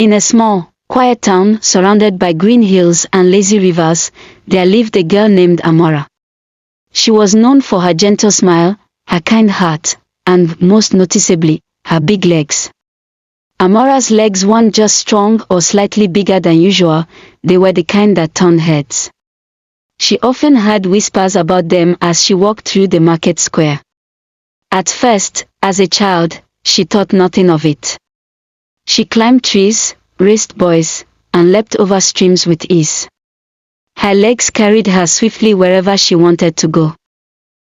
In a small, quiet town surrounded by green hills and lazy rivers, there lived a girl named Amora. She was known for her gentle smile, her kind heart, and, most noticeably, her big legs. Amora's legs weren't just strong or slightly bigger than usual, they were the kind that turned heads. She often heard whispers about them as she walked through the market square. At first, as a child, she thought nothing of it. She climbed trees, raced boys, and leapt over streams with ease. Her legs carried her swiftly wherever she wanted to go.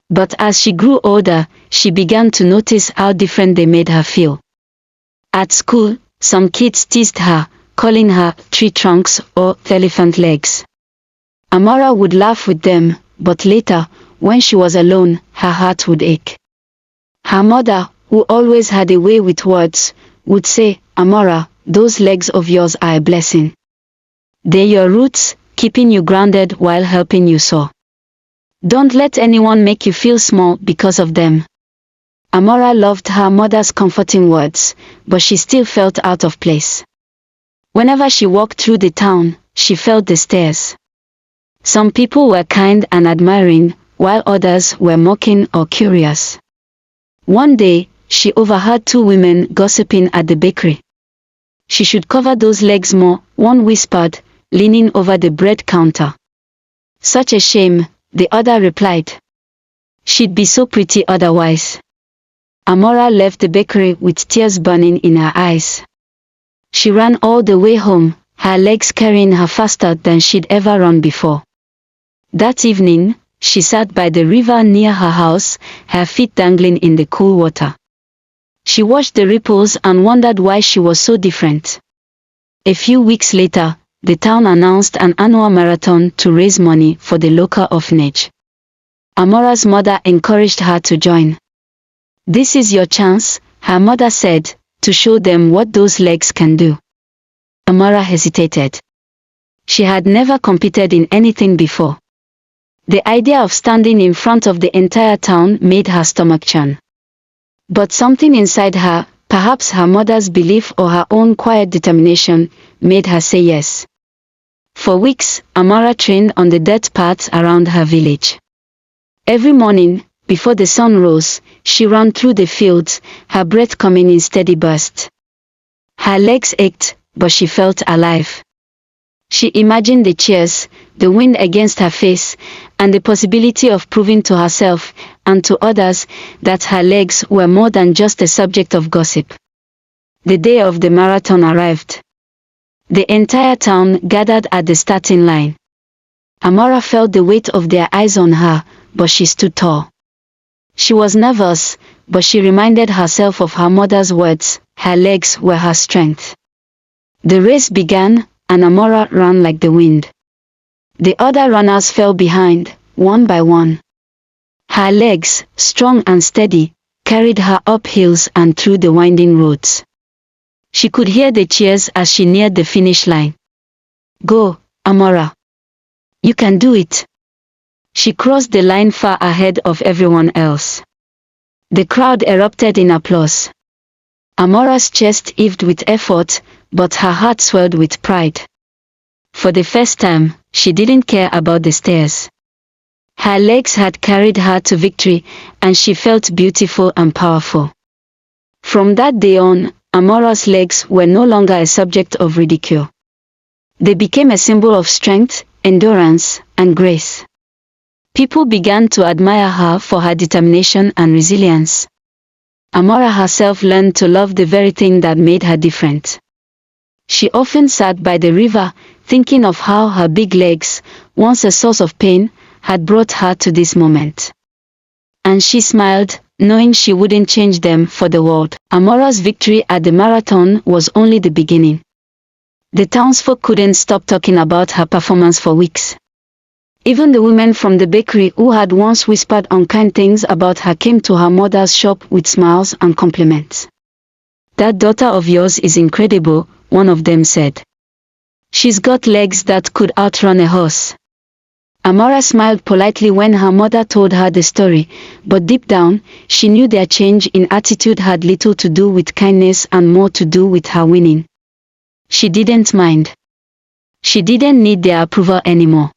But as she grew older, she began to notice how different they made her feel. At school, some kids teased her, calling her tree trunks or elephant legs. Amora would laugh with them, but later, when she was alone, her heart would ache. Her mother, who always had a way with words, would say, "Amora, those legs of yours are a blessing. They're your roots, keeping you grounded while helping you soar. Don't let anyone make you feel small because of them." Amora loved her mother's comforting words, but she still felt out of place. Whenever she walked through the town, she felt the stares. Some people were kind and admiring, while others were mocking or curious. One day, she overheard two women gossiping at the bakery. "She should cover those legs more," one whispered, leaning over the bread counter. "Such a shame," the other replied. "She'd be so pretty otherwise." Amora left the bakery with tears burning in her eyes. She ran all the way home, her legs carrying her faster than she'd ever run before. That evening, she sat by the river near her house, her feet dangling in the cool water. She watched the ripples and wondered why she was so different. A few weeks later, the town announced an annual marathon to raise money for the local orphanage. Amora's mother encouraged her to join. "This is your chance," her mother said, "to show them what those legs can do." Amora hesitated. She had never competed in anything before. The idea of standing in front of the entire town made her stomach churn. But something inside her, perhaps her mother's belief or her own quiet determination, made her say yes. For weeks, Amora trained on the dirt paths around her village. Every morning, before the sun rose, she ran through the fields, her breath coming in steady bursts. Her legs ached, but she felt alive. She imagined the cheers, the wind against her face, and the possibility of proving to herself, and to others, that her legs were more than just a subject of gossip. The day of the marathon arrived. The entire town gathered at the starting line. Amora felt the weight of their eyes on her, but she stood tall. She was nervous, but she reminded herself of her mother's words, her legs were her strength. The race began, and Amora ran like the wind. The other runners fell behind, one by one. Her legs, strong and steady, carried her up hills and through the winding roads. She could hear the cheers as she neared the finish line. "Go, Amora. You can do it." She crossed the line far ahead of everyone else. The crowd erupted in applause. Amora's chest heaved with effort, but her heart swelled with pride. For the first time, she didn't care about the stares. Her legs had carried her to victory, and she felt beautiful and powerful. From that day on, Amora's legs were no longer a subject of ridicule. They became a symbol of strength, endurance, and grace. People began to admire her for her determination and resilience. Amora herself learned to love the very thing that made her different. She often sat by the river, thinking of how her big legs, once a source of pain, had brought her to this moment. And she smiled, knowing she wouldn't change them for the world. Amora's victory at the marathon was only the beginning. The townsfolk couldn't stop talking about her performance for weeks. Even the women from the bakery who had once whispered unkind things about her came to her mother's shop with smiles and compliments. "That daughter of yours is incredible," one of them said. "She's got legs that could outrun a horse." Amora smiled politely when her mother told her the story, but deep down, she knew their change in attitude had little to do with kindness and more to do with her winning. She didn't mind. She didn't need their approval anymore.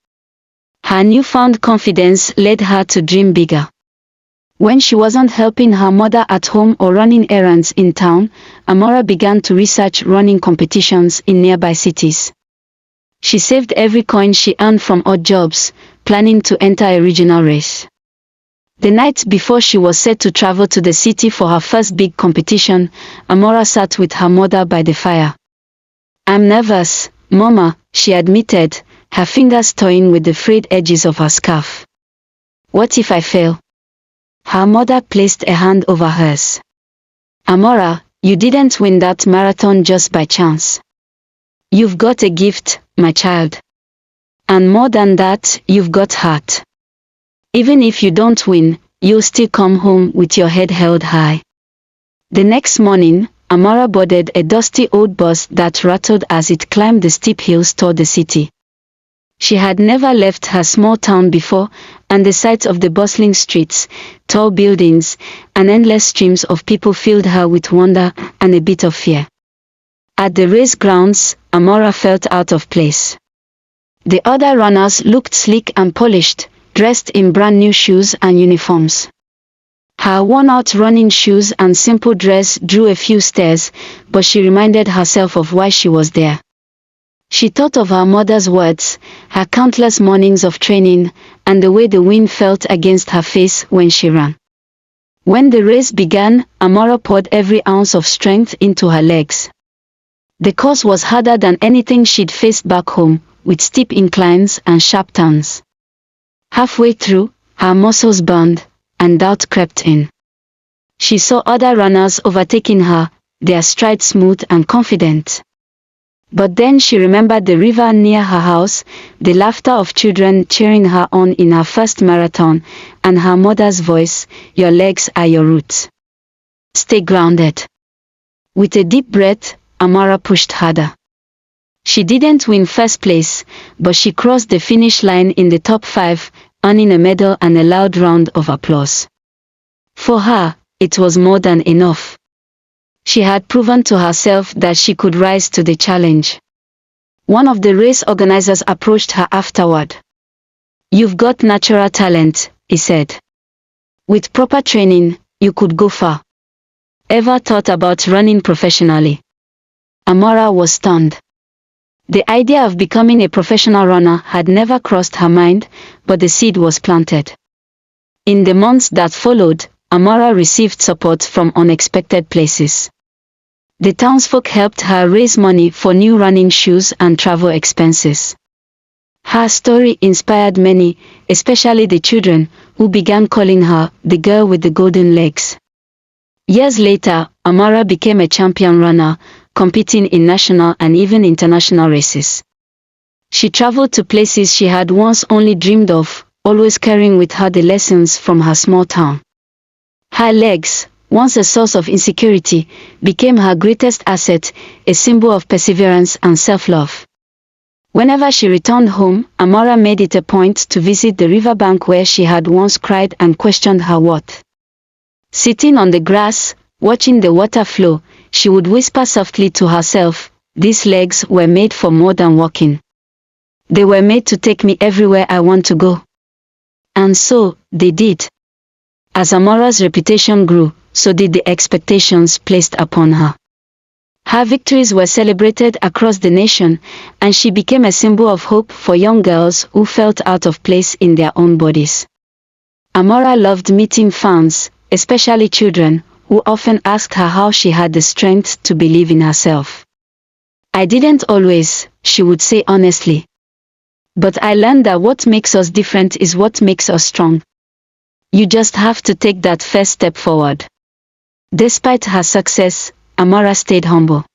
Her newfound confidence led her to dream bigger. When she wasn't helping her mother at home or running errands in town, Amora began to research running competitions in nearby cities. She saved every coin she earned from odd jobs, planning to enter a regional race. The night before she was set to travel to the city for her first big competition, Amora sat with her mother by the fire. "I'm nervous, Mama," she admitted, her fingers toying with the frayed edges of her scarf. "What if I fail?" Her mother placed a hand over hers. "Amora, you didn't win that marathon just by chance. You've got a gift, my child. And more than that, you've got heart. Even if you don't win, you'll still come home with your head held high." The next morning, Amora boarded a dusty old bus that rattled as it climbed the steep hills toward the city. She had never left her small town before, and the sight of the bustling streets, tall buildings, and endless streams of people filled her with wonder and a bit of fear. At the race grounds, Amora felt out of place. The other runners looked sleek and polished, dressed in brand new shoes and uniforms. Her worn-out running shoes and simple dress drew a few stares, but she reminded herself of why she was there. She thought of her mother's words, her countless mornings of training, and the way the wind felt against her face when she ran. When the race began, Amora poured every ounce of strength into her legs. The course was harder than anything she'd faced back home, with steep inclines and sharp turns. Halfway through, her muscles burned, and doubt crept in. She saw other runners overtaking her, their strides smooth and confident. But then she remembered the river near her house, the laughter of children cheering her on in her first marathon, and her mother's voice, "Your legs are your roots. Stay grounded." With a deep breath, Amora pushed harder. She didn't win first place, but she crossed the finish line in the top 5, earning a medal and a loud round of applause. For her, it was more than enough. She had proven to herself that she could rise to the challenge. One of the race organizers approached her afterward. "You've got natural talent," he said. "With proper training, you could go far. Ever thought about running professionally?" Amora was stunned. The idea of becoming a professional runner had never crossed her mind, but the seed was planted. In the months that followed, Amora received support from unexpected places. The townsfolk helped her raise money for new running shoes and travel expenses. Her story inspired many, especially the children, who began calling her the girl with the golden legs. Years later, Amora became a champion runner, competing in national and even international races. She traveled to places she had once only dreamed of, always carrying with her the lessons from her small town. Her legs, once a source of insecurity, became her greatest asset, a symbol of perseverance and self-love. Whenever she returned home, Amora made it a point to visit the riverbank where she had once cried and questioned her worth. Sitting on the grass, watching the water flow, she would whisper softly to herself, "These legs were made for more than walking. They were made to take me everywhere I want to go." And so, they did. As Amora's reputation grew, so did the expectations placed upon her. Her victories were celebrated across the nation, and she became a symbol of hope for young girls who felt out of place in their own bodies. Amora loved meeting fans, especially children, who often asked her how she had the strength to believe in herself. "I didn't always," she would say honestly. "But I learned that what makes us different is what makes us strong. You just have to take that first step forward." Despite her success, Amora stayed humble.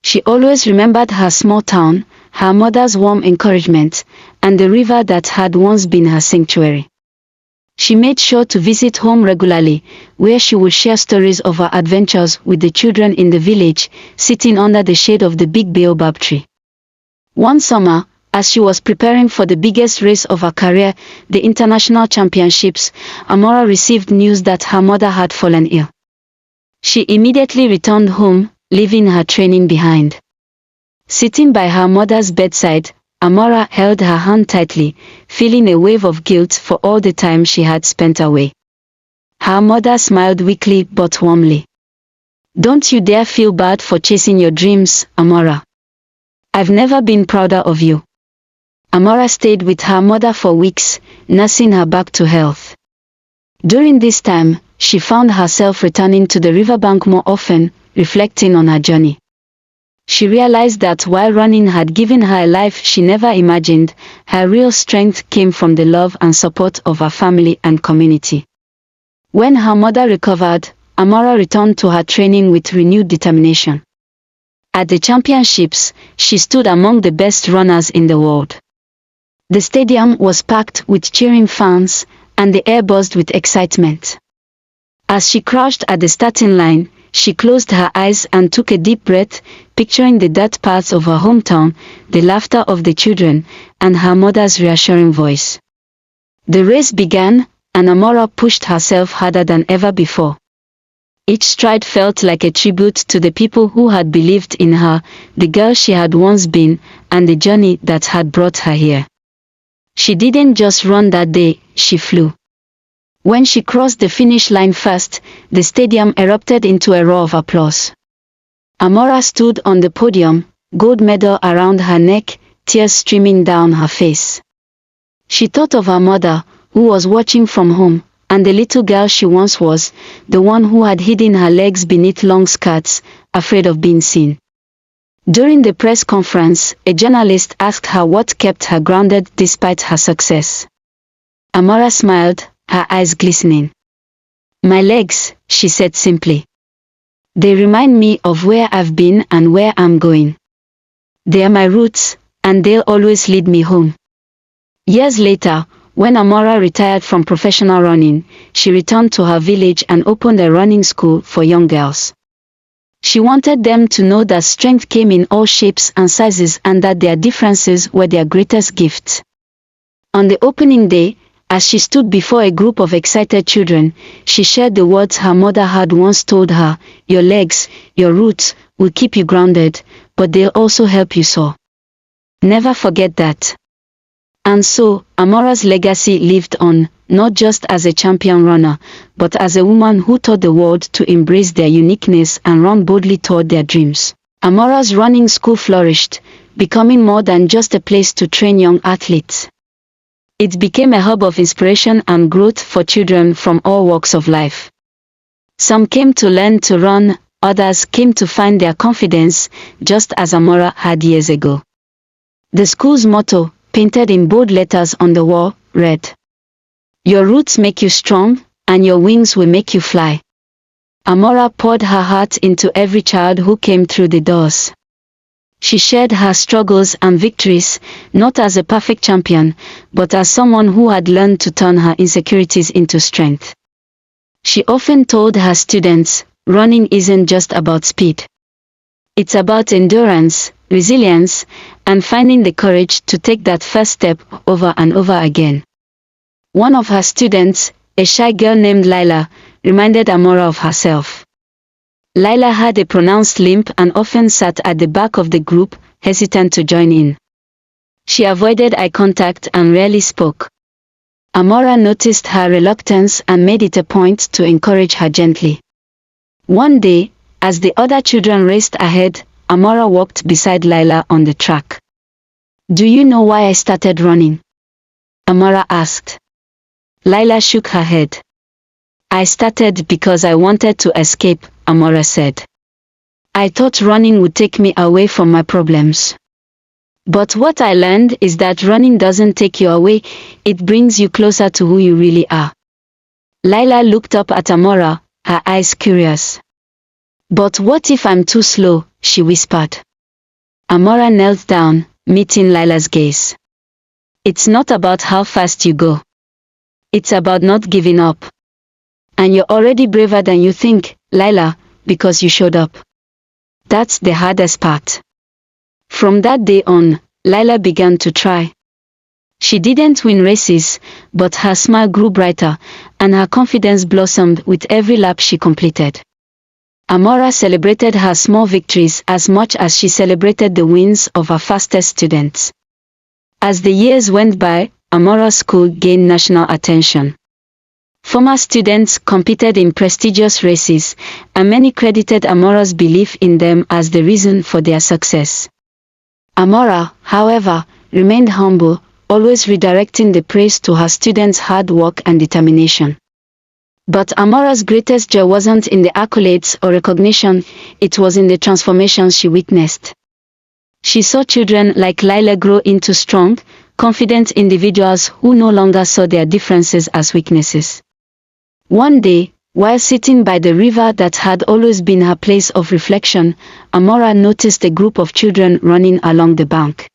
She always remembered her small town, her mother's warm encouragement, and the river that had once been her sanctuary. She made sure to visit home regularly, where she would share stories of her adventures with the children in the village, sitting under the shade of the big baobab tree. One summer, as she was preparing for the biggest race of her career, the international championships, Amora received news that her mother had fallen ill. She immediately returned home, leaving her training behind. Sitting by her mother's bedside, Amora held her hand tightly, feeling a wave of guilt for all the time she had spent away. Her mother smiled weakly but warmly. "Don't you dare feel bad for chasing your dreams, Amora. I've never been prouder of you." Amora stayed with her mother for weeks, nursing her back to health. During this time, she found herself returning to the riverbank more often, reflecting on her journey. She realized that while running had given her a life she never imagined, her real strength came from the love and support of her family and community. When her mother recovered, Amora returned to her training with renewed determination. At the championships, she stood among the best runners in the world. The stadium was packed with cheering fans, and the air buzzed with excitement. As she crouched at the starting line, she closed her eyes and took a deep breath, picturing the dirt paths of her hometown, the laughter of the children, and her mother's reassuring voice. The race began, and Amora pushed herself harder than ever before. Each stride felt like a tribute to the people who had believed in her, the girl she had once been, and the journey that had brought her here. She didn't just run that day, she flew. When she crossed the finish line first, the stadium erupted into a roar of applause. Amora stood on the podium, gold medal around her neck, tears streaming down her face. She thought of her mother, who was watching from home, and the little girl she once was, the one who had hidden her legs beneath long skirts, afraid of being seen. During the press conference, a journalist asked her what kept her grounded despite her success. Amora smiled, her eyes glistening. "My legs," she said simply. "They remind me of where I've been and where I'm going. They are my roots, and they'll always lead me home." Years later, when Amora retired from professional running, she returned to her village and opened a running school for young girls. She wanted them to know that strength came in all shapes and sizes and that their differences were their greatest gifts. On the opening day, as she stood before a group of excited children, she shared the words her mother had once told her: "Your legs, your roots, will keep you grounded, but they'll also help you soar. Never forget that." And so, Amora's legacy lived on, not just as a champion runner, but as a woman who taught the world to embrace their uniqueness and run boldly toward their dreams. Amora's running school flourished, becoming more than just a place to train young athletes. It became a hub of inspiration and growth for children from all walks of life. Some came to learn to run, others came to find their confidence, just as Amora had years ago. The school's motto, painted in bold letters on the wall, read, "Your roots make you strong, and your wings will make you fly." Amora poured her heart into every child who came through the doors. She shared her struggles and victories, not as a perfect champion, but as someone who had learned to turn her insecurities into strength. She often told her students, running isn't just about speed. It's about endurance, resilience, and finding the courage to take that first step over and over again. One of her students, a shy girl named Lila, reminded Amora of herself. Lila had a pronounced limp and often sat at the back of the group, hesitant to join in. She avoided eye contact and rarely spoke. Amora noticed her reluctance and made it a point to encourage her gently. One day, as the other children raced ahead, Amora walked beside Lila on the track. "Do you know why I started running?" Amora asked. Lila shook her head. "I started because I wanted to escape," Amora said. "I thought running would take me away from my problems. But what I learned is that running doesn't take you away, it brings you closer to who you really are." Lila looked up at Amora, her eyes curious. "But what if I'm too slow?" she whispered. Amora knelt down, meeting Lila's gaze. "It's not about how fast you go. It's about not giving up. And you're already braver than you think, Lila, because you showed up. That's the hardest part." From that day on, Lila began to try. She didn't win races, but her smile grew brighter, and her confidence blossomed with every lap she completed. Amora celebrated her small victories as much as she celebrated the wins of her fastest students. As the years went by, Amora's school gained national attention. Former students competed in prestigious races, and many credited Amora's belief in them as the reason for their success. Amora, however, remained humble, always redirecting the praise to her students' hard work and determination. But Amora's greatest joy wasn't in the accolades or recognition, it was in the transformations she witnessed. She saw children like Lila grow into strong, confident individuals who no longer saw their differences as weaknesses. One day, while sitting by the river that had always been her place of reflection, Amora noticed a group of children running along the bank.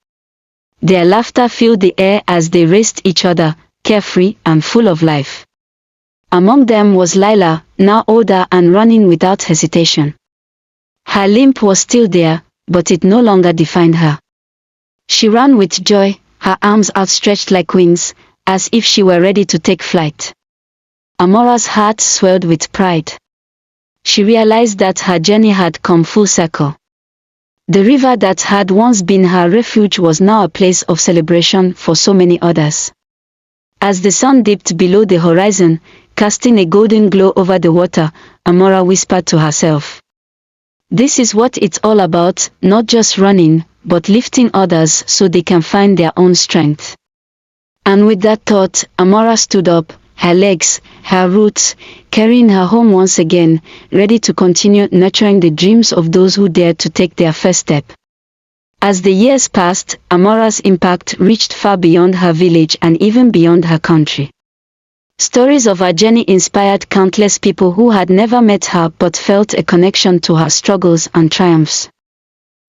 Their laughter filled the air as they raced each other, carefree and full of life. Among them was Lila, now older and running without hesitation. Her limp was still there, but it no longer defined her. She ran with joy, her arms outstretched like wings, as if she were ready to take flight. Amora's heart swelled with pride. She realized that her journey had come full circle. The river that had once been her refuge was now a place of celebration for so many others. As the sun dipped below the horizon, casting a golden glow over the water, Amora whispered to herself, "This is what it's all about, not just running, but lifting others so they can find their own strength." And with that thought, Amora stood up, her legs, her roots, carrying her home once again, ready to continue nurturing the dreams of those who dared to take their first step. As the years passed, Amora's impact reached far beyond her village and even beyond her country. Stories of her journey inspired countless people who had never met her but felt a connection to her struggles and triumphs.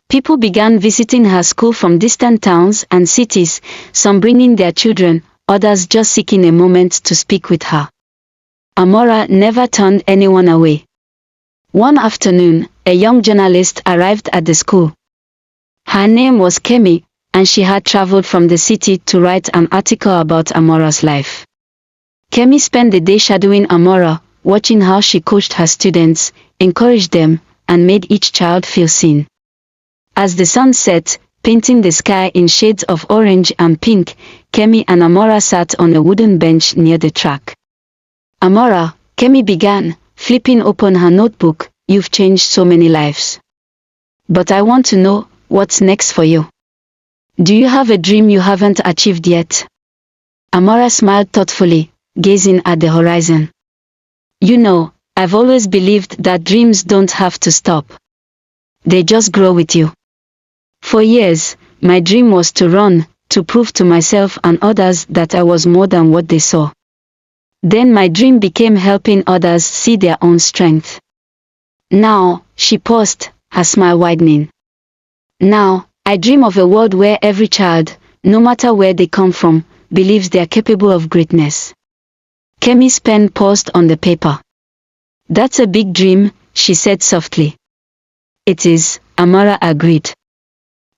People began visiting her school from distant towns and cities, some bringing their children, others just seeking a moment to speak with her. Amora never turned anyone away. One afternoon, a young journalist arrived at the school. Her name was Kemi, and she had traveled from the city to write an article about Amora's life. Kemi spent the day shadowing Amora, watching how she coached her students, encouraged them, and made each child feel seen. As the sun set, painting the sky in shades of orange and pink, Kemi and Amora sat on a wooden bench near the track. "Amora," Kemi began, flipping open her notebook, "you've changed so many lives. But I want to know, what's next for you? Do you have a dream you haven't achieved yet?" Amora smiled thoughtfully, gazing at the horizon. "You know, I've always believed that dreams don't have to stop. They just grow with you. For years, my dream was to run, to prove to myself and others that I was more than what they saw. Then my dream became helping others see their own strength. Now," she paused, her smile widening. "Now, I dream of a world where every child, no matter where they come from, believes they are capable of greatness." Kemi's pen paused on the paper. "That's a big dream," she said softly. "It is," Amora agreed.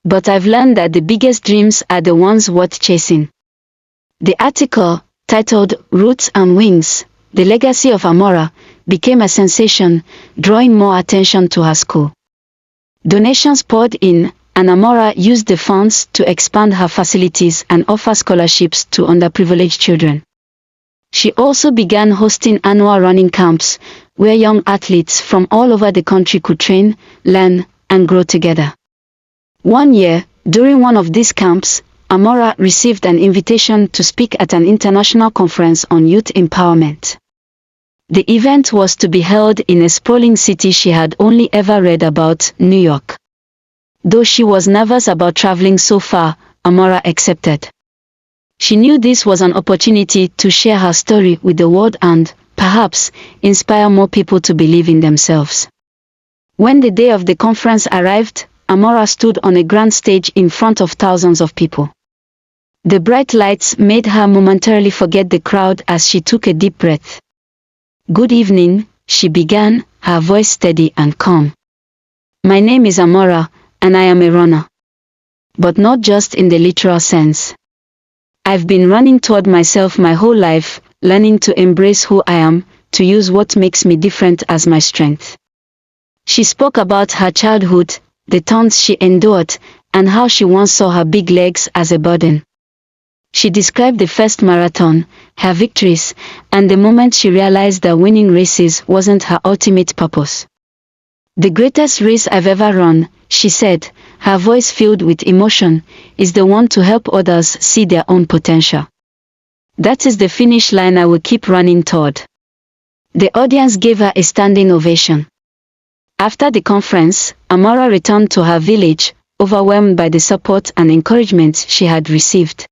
"But I've learned that the biggest dreams are the ones worth chasing." The article, titled "Roots and Wings: The Legacy of Amora," became a sensation, drawing more attention to her school. Donations poured in, and Amora used the funds to expand her facilities and offer scholarships to underprivileged children. She also began hosting annual running camps, where young athletes from all over the country could train, learn, and grow together. One year, during one of these camps, Amora received an invitation to speak at an international conference on youth empowerment. The event was to be held in a sprawling city she had only ever read about, New York. Though she was nervous about traveling so far, Amora accepted. She knew this was an opportunity to share her story with the world and, perhaps, inspire more people to believe in themselves. When the day of the conference arrived, Amora stood on a grand stage in front of thousands of people. The bright lights made her momentarily forget the crowd as she took a deep breath. "Good evening," she began, her voice steady and calm. "My name is Amora, and I am a runner. But not just in the literal sense. I've been running toward myself my whole life, learning to embrace who I am, to use what makes me different as my strength. She spoke about her childhood, the taunts she endured, and how she once saw her big legs as a burden. She described the first marathon, her victories, and the moment she realized that winning races wasn't her ultimate purpose. The greatest race I've ever run, she said, her voice filled with emotion, is the one to help others see their own potential. That is the finish line I will keep running toward. The audience gave her a standing ovation. After the conference, Amara returned to her village, overwhelmed by the support and encouragement she had received.